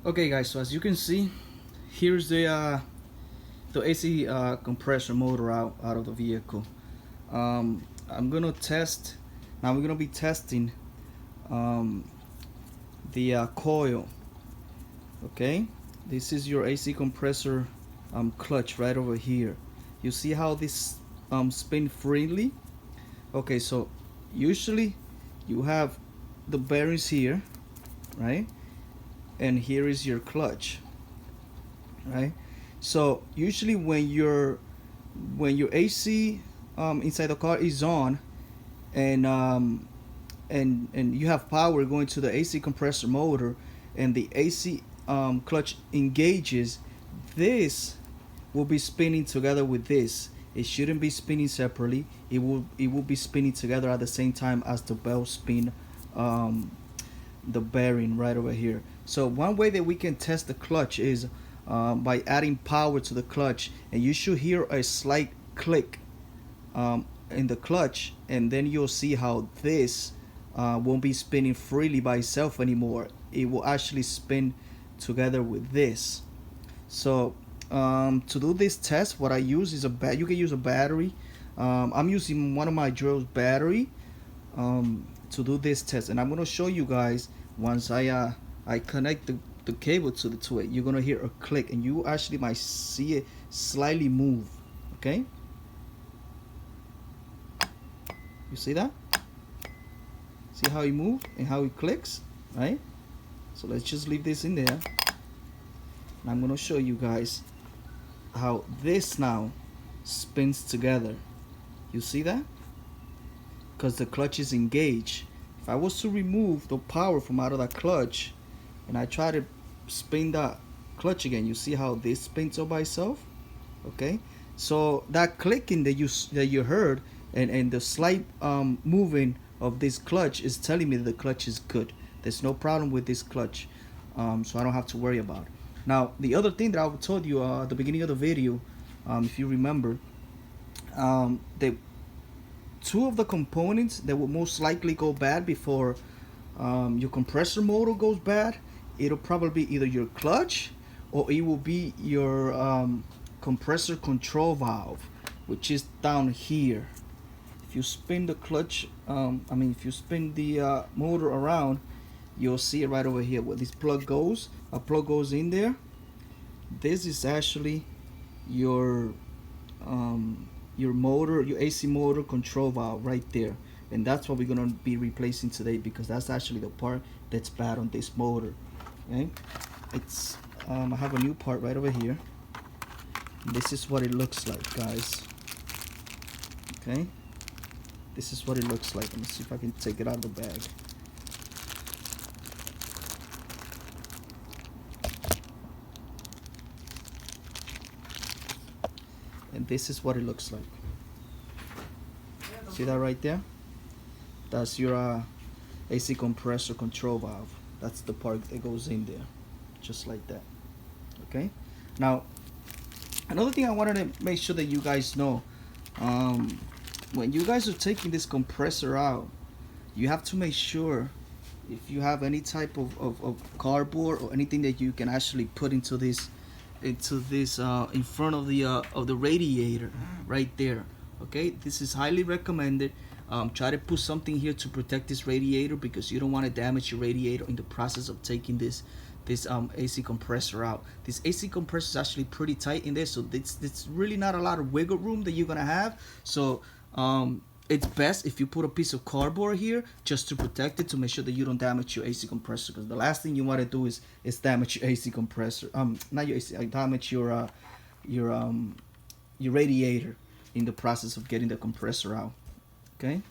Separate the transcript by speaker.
Speaker 1: Okay guys, so as you can see, here's the AC compressor motor out of the vehicle. I'm gonna test. Now we're gonna be testing the coil. Okay, this is your AC compressor clutch right over here. You see how this spin freely? Okay, so usually you have the bearings here, right? And here is your clutch, right? So usually when your AC inside the car is on, and you have power going to the AC compressor motor, and the AC clutch engages, this will be spinning together with this. It shouldn't be spinning separately. It will be spinning together at the same time as the belt spin the bearing right over here. So one way that we can test the clutch is by adding power to the clutch, and you should hear a slight click in the clutch, and then you'll see how this won't be spinning freely by itself anymore. It will actually spin together with this. So to do this test, what I use is you can use a battery. I'm using one of my drills battery to do this test, and I'm gonna show you guys once I connect the cable to it. You're gonna hear a click, and you actually might see it slightly move. Okay, you see that? See how it moves and how it clicks, right? So let's just leave this in there, and I'm gonna show you guys how this now spins together. You see that? Because the clutch is engaged. If I was to remove the power from out of that clutch and I try to spin that clutch again, you see how this spins all by itself? Okay, so that clicking that you heard and the slight moving of this clutch is telling me that the clutch is good. There's no problem with this clutch, so I don't have to worry about it. Now the other thing that I told you at the beginning of the video, if you remember, the two of the components that will most likely go bad before your compressor motor goes bad, it'll probably be either your clutch or it will be your compressor control valve, which is down here. If you spin the clutch, if you spin the motor around, you'll see it right over here where this plug goes. A plug goes in there. This is actually your motor, your AC motor control valve right there, and that's what we're gonna be replacing today, because that's actually the part that's bad on this motor. Okay, it's I have a new part right over here. This is what it looks like, guys. Okay, this is what it looks like. Let me see if I can take it out of the bag. And this is what it looks like. See that right there? That's your AC compressor control valve. That's the part that goes in there, just like that. Okay, now another thing I wanted to make sure that you guys know, when you guys are taking this compressor out, you have to make sure if you have any type of cardboard or anything that you can actually put into this in front of the radiator right there. Okay, this is highly recommended. Try to put something here to protect this radiator, because you don't want to damage your radiator in the process of taking this AC compressor out. This AC compressor is actually pretty tight in there, so it's really not a lot of wiggle room that you're gonna have. So it's best if you put a piece of cardboard here just to protect it, to make sure that you don't damage your AC compressor, because the last thing you want to do is damage your AC compressor, not your AC, damage your radiator in the process of getting the compressor out. Okay,